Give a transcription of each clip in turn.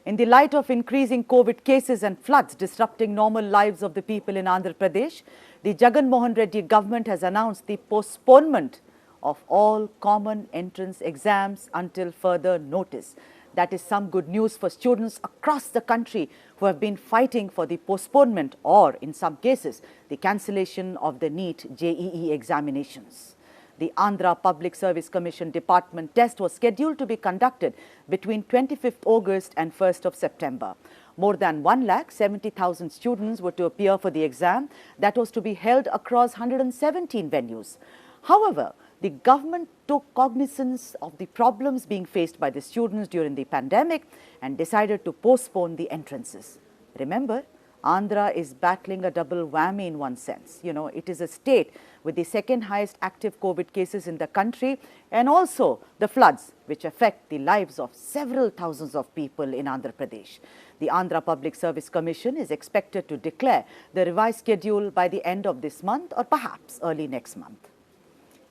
In the light of increasing COVID cases and floods disrupting normal lives of the people in Andhra Pradesh, the Jagan Mohan Reddy government has announced the postponement of all common entrance exams until further notice. That is some good news for students across the country who have been fighting for the postponement or, in some cases, the cancellation of the Neet JEE examinations. The Andhra Public Service Commission Department test was scheduled to be conducted between 25th August and 1st of September. More than 1,70,000 students were to appear for the exam that was to be held across 117 venues. However, the government took cognizance of the problems being faced by the students during the pandemic and decided to postpone the entrances. Remember, Andhra is battling a double whammy in one sense. It is a state with the second highest active COVID cases in the country and also the floods which affect the lives of several thousands of people in Andhra Pradesh. The Andhra Public Service Commission is expected to declare the revised schedule by the end of this month or perhaps early next month.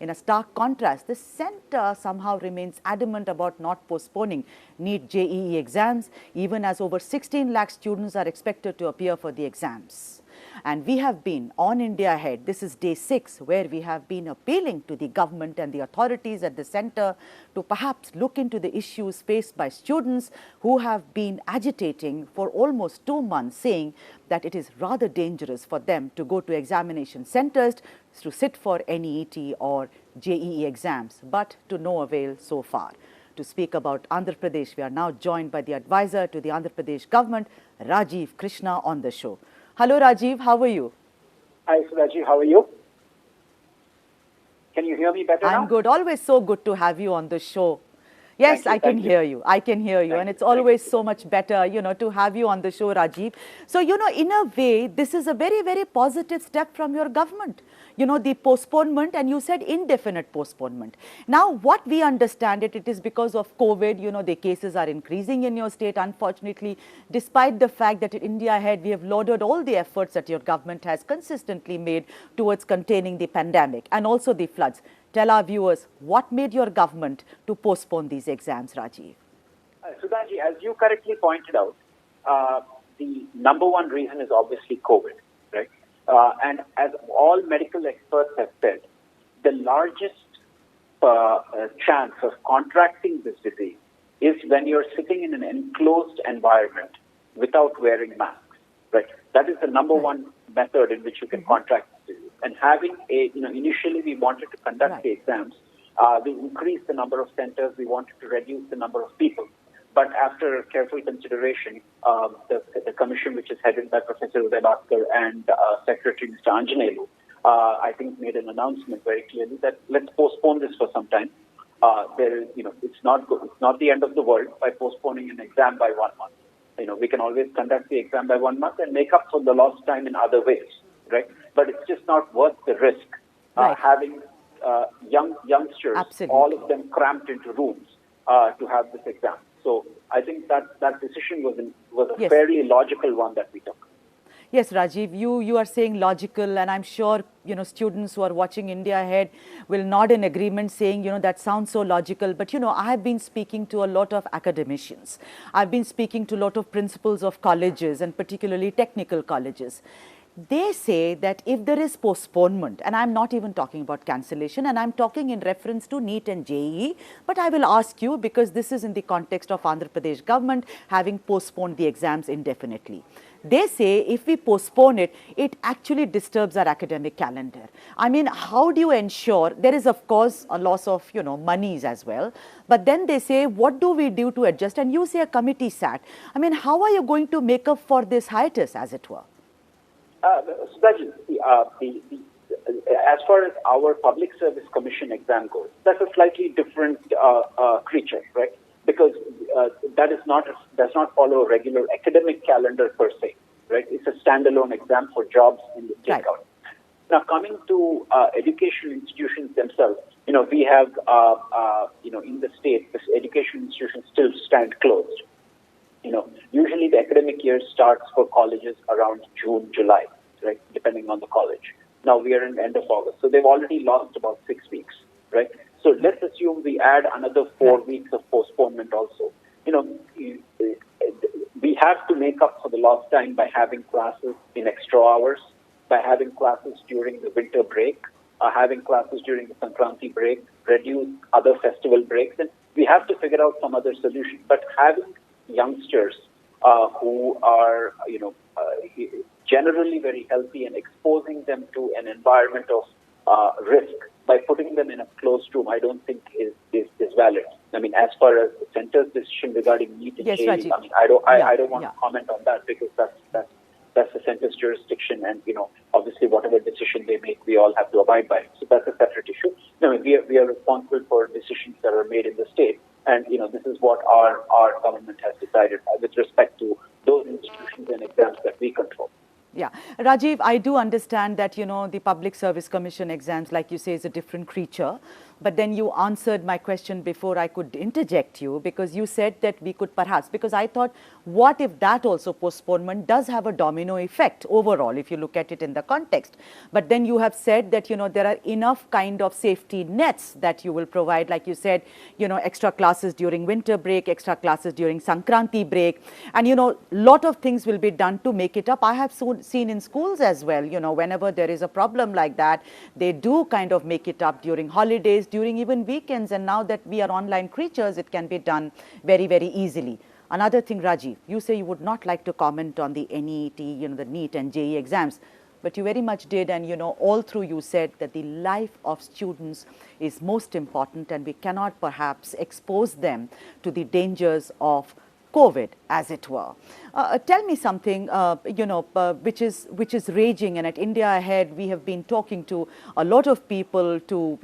In a stark contrast, the centre somehow remains adamant about not postponing NEET JEE exams, even as over 16 lakh students are expected to appear for the exams. And we have been on India Ahead. This is day 6, where we have been appealing to the government and the authorities at the centre to perhaps look into the issues faced by students who have been agitating for almost 2 months, saying that it is rather dangerous for them to go to examination centres to sit for NEET or JEE exams, but to no avail so far. To speak about Andhra Pradesh, we are now joined by the advisor to the Andhra Pradesh government, Rajiv Krishna, on the show. Hello Rajiv, how are you? Hi Sudaji, how are you? Can you hear me better now? I'm good. Always so good to have you on the show. Yes, I can hear you. I can hear you. And it's always so much better, to have you on the show, Rajiv. So, in a way, this is a very, very positive step from your government. The postponement, and you said indefinite postponement. Now, what we understand it is because of COVID, the cases are increasing in your state, unfortunately, despite the fact that in India Ahead, we have lauded all the efforts that your government has consistently made towards containing the pandemic and also the floods. Tell our viewers, what made your government to postpone these exams, Rajiv? Sudhaji, as you correctly pointed out, the number one reason is obviously COVID, right? And as all medical experts have said, the largest chance of contracting this disease is when you're sitting in an enclosed environment without wearing masks, right? That is the number one method in which you can contract this disease. And having initially we wanted to conduct the exams, we increased the number of centers, we wanted to reduce the number of people. But after careful consideration, the commission, which is headed by Professor Uday and Secretary Mr. Anjanelu, I think made an announcement very clearly that let's postpone this for some time. It's not the end of the world by postponing an exam by 1 month. We can always conduct the exam by 1 month and make up for the lost time in other ways, right? But it's just not worth the risk having youngsters, all of them cramped into rooms to have this exam. So I think that decision was a fairly logical one that we took. Yes, Rajiv, you are saying logical, and I'm sure, students who are watching India Ahead will nod in agreement saying, that sounds so logical. But, I have been speaking to a lot of academicians. I've been speaking to a lot of principals of colleges and particularly technical colleges. They say that if there is postponement, and I'm not even talking about cancellation, and I'm talking in reference to NEET and JEE, but I will ask you because this is in the context of Andhra Pradesh government having postponed the exams indefinitely. They say if we postpone it, it actually disturbs our academic calendar. I mean, how do you ensure, there is of course a loss of, monies as well, but then they say, what do we do to adjust? And you say a committee sat. I mean, how are you going to make up for this hiatus, as it were? Sudaji, as far as our Public Service Commission exam goes, that's a slightly different creature, right? Because that does not follow a regular academic calendar per se, right? It's a standalone exam for jobs in the state government. Now, coming to educational institutions themselves, we have, in the state, this educational institutions still stand closed. Usually the academic year starts for colleges around June, July, right, depending on the college. Now we are in the end of August, so they've already lost about 6 weeks, right? So let's assume we add another 4 weeks of postponement also. have to make up for the lost time by having classes in extra hours, by having classes during the winter break, having classes during the Sankranti break, reduce other festival breaks, and we have to figure out some other solution. But having youngsters who are, generally very healthy and exposing them to an environment of risk by putting them in a closed room, I don't think is valid. I mean, as far as the center's decision regarding Neet and JEE, Rajiv. I mean, I don't want to comment on that because that's the center's jurisdiction, and obviously whatever decision they make, we all have to abide by it. So that's a separate issue. I mean, we are responsible for decisions that are made in the state, and this is what our government has decided with respect to those institutions and exams that we control. Yeah. Rajiv, I do understand that, the Public Service Commission exams, like you say, is a different creature. But then you answered my question before I could interject you, because you said that we could perhaps, because I thought, what if that also postponement does have a domino effect overall, if you look at it in the context. But then you have said that, there are enough kind of safety nets that you will provide, like you said, extra classes during winter break, extra classes during Sankranti break. And, lot of things will be done to make it up. I have seen in schools as well, whenever there is a problem like that, they do kind of make it up during holidays, during even weekends, and now that we are online creatures, it can be done very, very easily. Another thing, Rajiv, you say you would not like to comment on the NEET, the NEET and JEE exams, but you very much did, and all through you said that the life of students is most important, and we cannot perhaps expose them to the dangers of COVID, as it were. Tell me something, which is raging, and at India Ahead, we have been talking to a lot of people, to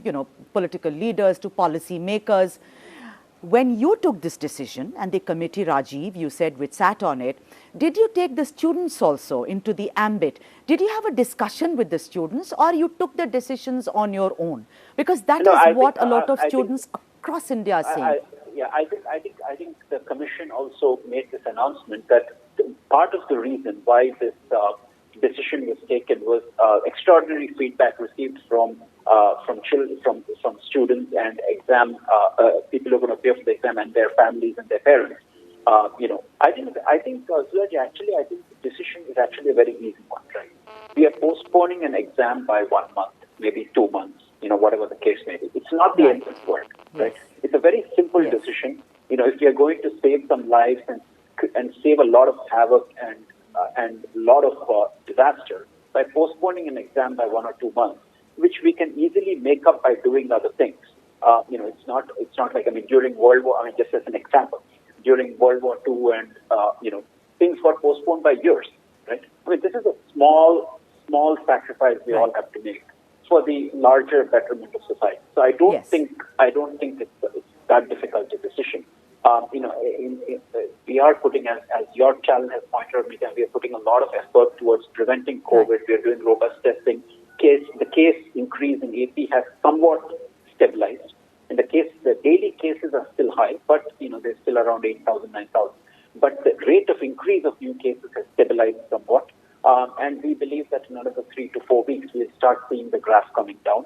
political leaders, to policy makers. When you took this decision, and the committee, Rajiv, you said, which sat on it, did you take the students also into the ambit? Did you have a discussion with the students, or you took the decisions on your own? Because that is what a lot of students across India are saying. I think the commission also made this announcement that part of the reason why this decision was taken was extraordinary feedback received from children, from students and exam people who are going to appear for the exam and their families and their parents. I think Suraj, actually, I think the decision is actually a very easy one. Right? We are postponing an exam by 1 month, maybe 2 months. Whatever the case may be. It's not the end of the world, right? It's a very simple decision. If we are going to save some lives and save a lot of havoc and a lot of disaster by postponing an exam by 1 or 2 months, which we can easily make up by doing other things. It's not like, during World War, just as an example, during World War II and, things got postponed by years, right? This is a small sacrifice we all have to make for the larger betterment of society. So I don't think it's that difficult a decision. We are putting, as your challenge has pointed out, we are putting a lot of effort towards preventing COVID. We are doing robust testing. The case increase in AP has somewhat stabilized. In the daily cases are still high, but they're still around 8,000, 9,000. But the rate of increase of new cases has stabilized somewhat. And we believe that in another 3 to 4 weeks, we'll start seeing the graph coming down.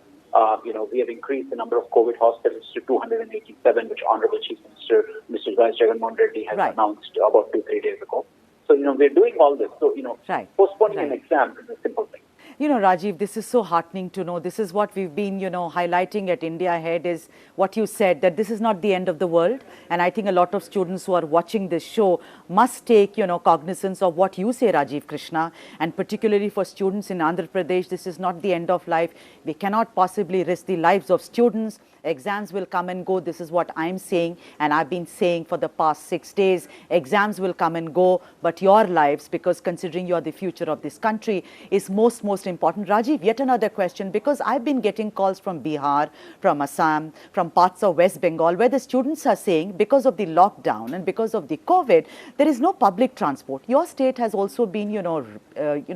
We have increased the number of COVID hospitals to 287, which Honorable Chief Minister, Mr. Jagan Mohan Reddy, has announced about 2-3 days ago. So, we're doing all this. So, postponing an exam is a simple thing. Rajiv, this is so heartening to know. This is what we've been, highlighting at India Ahead, is what you said, that this is not the end of the world. And I think a lot of students who are watching this show must take, cognizance of what you say, Rajiv Krishna. And particularly for students in Andhra Pradesh, this is not the end of life. We cannot possibly risk the lives of students. Exams will come and go. This is what I'm saying, and I've been saying for the past 6 days. Exams will come and go, but your lives, because considering you're the future of this country, is most important. Rajiv, yet another question, because I've been getting calls from Bihar, from Assam, from parts of West Bengal, where the students are saying, because of the lockdown and because of the COVID, there is no public transport. Your state has also been,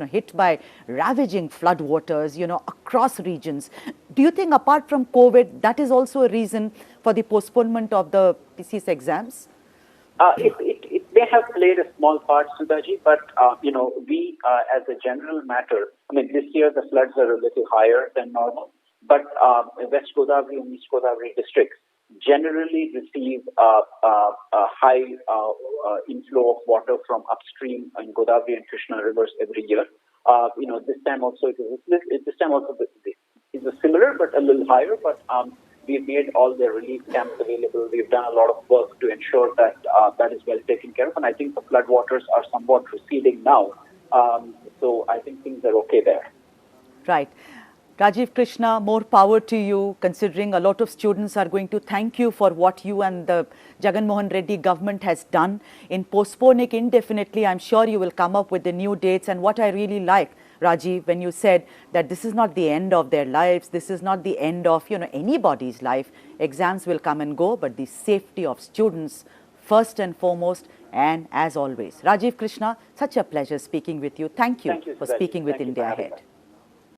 hit by ravaging floodwaters, across regions. Do you think, apart from COVID, that is also a reason for the postponement of the PCS exams? It may have played a small part, Sudhaji, but, we, as a general matter, this year the floods are a little higher than normal, but West Godavari and East Godavari districts generally receive a high inflow of water from upstream in Godavari and Krishna rivers every year. This time also it was similar but a little higher. But we've made all the relief camps available. We've done a lot of work to ensure that that is well taken care of. And I think the floodwaters are somewhat receding now. So I think things are okay there. Right. Rajiv Krishna, more power to you, considering a lot of students are going to thank you for what you and the Jagan Mohan Reddy government has done in postponing indefinitely. I'm sure you will come up with the new dates. And what I really like, Rajiv, when you said that this is not the end of their lives, this is not the end of anybody's life. Exams will come and go, but the safety of students first and foremost. And as always, Rajiv Krishna, such a pleasure speaking with you. Thank you for speaking with India Ahead.